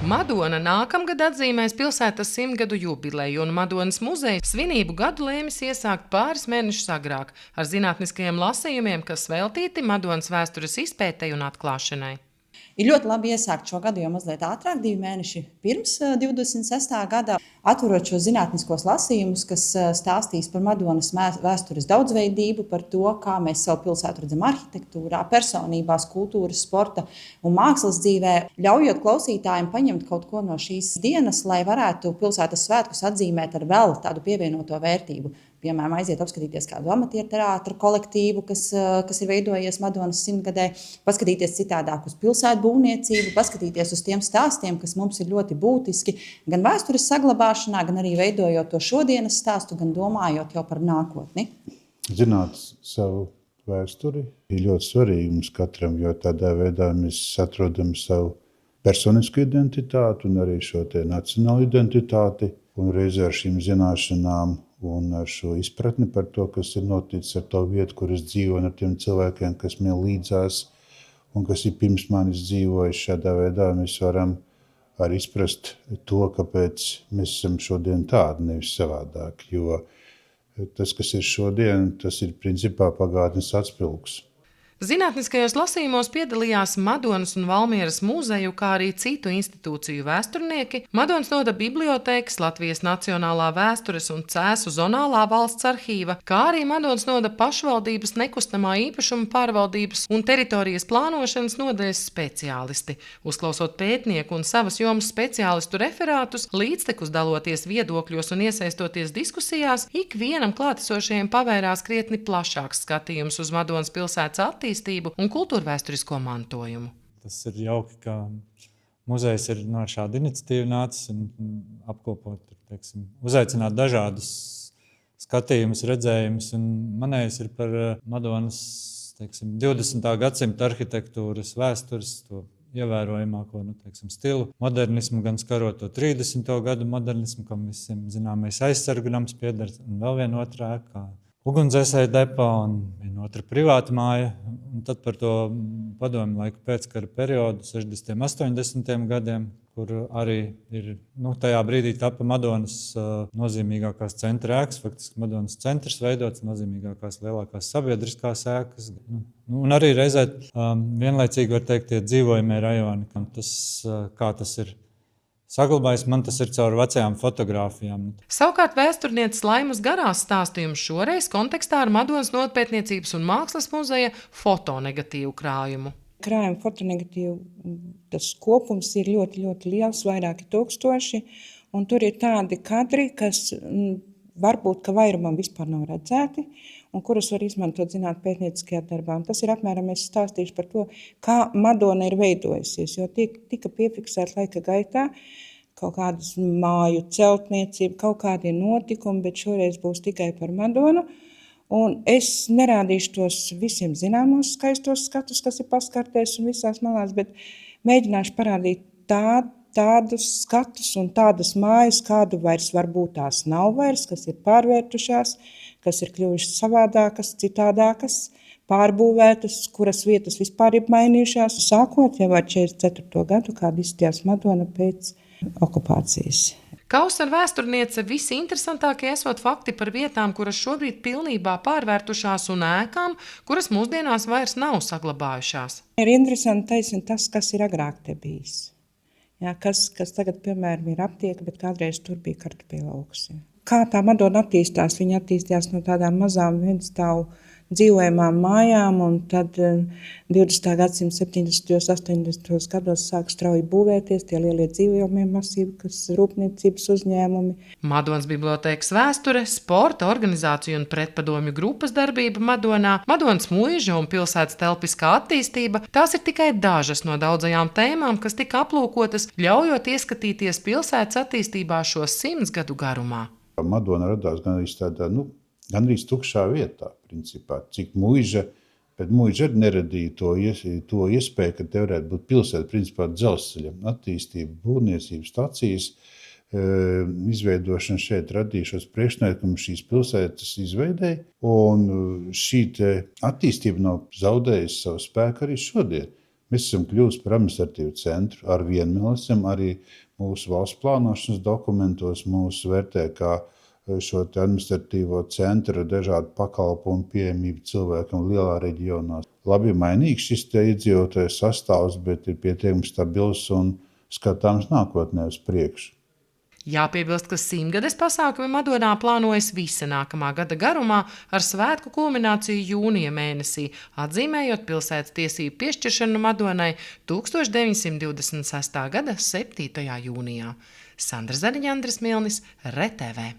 Madona nākamgad atzīmēs pilsētas 100-gadu jubileju, un Madonas muzeja svinību gadu lēmis iesākt pāris mēnešus agrāk ar zinātniskajiem lasījumiem, kas veltīti Madonas vēstures izpētei un atklāšanai. Ir ļoti labi iesākt šo gadu jau mazliet ātrāk, 2 mēneši pirms 26. gada, atverot šo zinātniskos lasījumus, kas stāstīs par Madonas vēstures daudzveidību, par to, kā mēs savu pilsētu redzam arhitektūrā, personībās, kultūras, sporta un mākslas dzīvē, ļaujot klausītājiem paņemt kaut ko no šīs dienas, lai varētu pilsētas svētkus atzīmēt ar vēl tādu pievienoto vērtību. Piemēram, aiziet apskatīties kādu amatieru teātra kolektīvu, kas ir veidojies Madonas 100-gadē, paskatīties citādāk uz pilsētu būvniecību, paskatīties uz tiem stāstiem, kas mums ir ļoti būtiski, gan vēstures saglabāšanā, gan arī veidojot to šodienas stāstu, gan domājot jau par nākotni. Zināt savu vēsturi ir ļoti svarīgi mums katram, jo tādā veidā mēs atrodam savu personisku identitāti un arī šo te nacionālu identitāti, un reizē ar šīm zināšanām un ar šo izpratni par to, kas ir noticis ar to vietu, kur es dzīvoju, un ar tiem cilvēkiem, kas man līdzās un kas ir pirms manis dzīvojuši. Šādā veidā mēs varam arī izprast to, kāpēc mēs esam šodien tādi, nevis savādāk. Jo tas, kas ir šodien, tas ir principā pagātnes atspilgs. Zinātniskajos lasījumos piedalījās Madonas un Valmieras muzeju, kā arī citu institūciju vēsturnieki, Madonas noda bibliotēkas, Latvijas Nacionālā vēstures un Cēsu zonālā valsts arhīva, kā arī Madonas noda pašvaldības nekustamā īpašuma pārvaldības un teritorijas plānošanas nodaļas speciālisti. Uzklausot pētnieku un savas jomas speciālistu referātus, līdztekus daloties viedokļos un iesaistoties diskusijās, ikvienam klātesošajiem pavērās krietni plašāks skatījums uz Madonas pilsētas attīstību un kultūrvēsturisko mantojumu. Tas ir jauki, ka muzejs ir no šāda iniciatīva nācis un apkopot, uzaicināt dažādus skatījumus, redzējumus. Un manējais ir par Madonas 20. gadsimta arhitektūras vēstures, to ievērojamāko stilu, modernismu, gan skarot to 30. gadu modernismu, kam visiem zināmais aizsargunams pieder, un vēl viena otrā ēka, ugunsdzēsēju depo un viena otra privāta māja. Un tad par to padomju laiku pēckara periodu, 60. un 80. gadiem, kur arī ir, tajā brīdī tapa Madonas nozīmīgākās centra ēkas, faktiski Madonas centrs veidots, nozīmīgākās lielākās sabiedriskās ēkas. Un arī reizē vienlaicīgi var teikt tie dzīvojamie rajoni, kā tas ir saglabājis, man tas ir caur vecajām fotogrāfijām. Savukārt vēsturnieces Laimas Garās stāstījums šoreiz kontekstā ar Madonas Notpētniecības un mākslas muzeja fotonegatīvu krājumu. Krājuma fotonegatīvu tas kopums ir ļoti, ļoti liels, vairāki tūkstoši, un tur ir tādi kadri, kas varbūt, ka vairumam vispār nav redzēti, un kurus var izmantot zinātniskajā darbā. Un tas ir apmēram, es stāstīšu par to, kā Madona ir veidojusies, jo tika piefiksēta laika gaitā kaut kādas māju celtniecība, kaut kādi notikumi, bet šoreiz būs tikai par Madonu. Un es nerādīšu tos visiem zināmos skaistos skatus, kas ir paskartēs un visās malās, bet mēģināšu parādīt tādus skatus un tādas mājas, kādu vairs varbūt tās nav vairs, kas ir pārvērtušās, kas ir kļuvušas savādākas, citādākas, pārbūvētas, kuras vietas vispār ir mainījušās, sākot jau ar 44. gadu, kāda izskatījās Madona pēc okupācijas. Kaus ar vēsturniece visi interesantākie esot fakti par vietām, kuras šobrīd pilnībā pārvērtušās un ēkām, kuras mūsdienās vairs nav saglabājušās. Ir interesanti taisni tas, kas ir agrāk te bijis. Jā, kas tagad, piemēram, ir aptieka, bet kādreiz tur bija kartupeļaugs. Kā tā Madona attīstās? Viņa attīstījās no tādām mazām vienstāvu dzīvojamām mājām, un tad 20. gadsimta 70. 80. gados sāk strauji būvēties tie lielie dzīvojamie masīvi, kas rūpniecības uzņēmumi. Madonas bibliotēkas vēsture, sporta, organizāciju un pretpadomju grupas darbība Madonā, Madonas muiža un pilsētas telpiskā attīstība – tās ir tikai dažas no daudzajām tēmām, kas tika aplūkotas, ļaujot ieskatīties pilsētas attīstībā šo 100 gadu garumā. Madona radās gandrīz tukšā vietā, principā, cik muiža, bet muiža arī neradīja to iespēju, ka te varētu būt pilsēta, principā, dzelzceļa attīstība, būvniecības stacijas, izveidošana šeit radīja šos priekšnoteikumus šīs pilsētas izveidei, un šī attīstība nav zaudējusi savu spēku arī šodien. Mēs esam kļuvusi par administratīvu centru. Ar vienu mēs esam arī mūsu valsts plānošanas dokumentos mūs vērtē kā šo administratīvo centru ar dažādu pakalpojumu pieejamību cilvēkam lielā reģionā. Labi mainīgs šis te iedzīvotāju sastāvs, bet ir pietiekami stabils un skatāms nākotnē uz priekšu. Jāpiebilst, ka 100-gades pasākumi Madonā plānojas visa nākamā gada garumā ar svētku kulmināciju jūnija mēnesī, atzīmējot pilsētas tiesību piešķiršanu Madonai 1926. gada 7. jūnijā. Sandra Zariņa, Andris Milnis, RTV.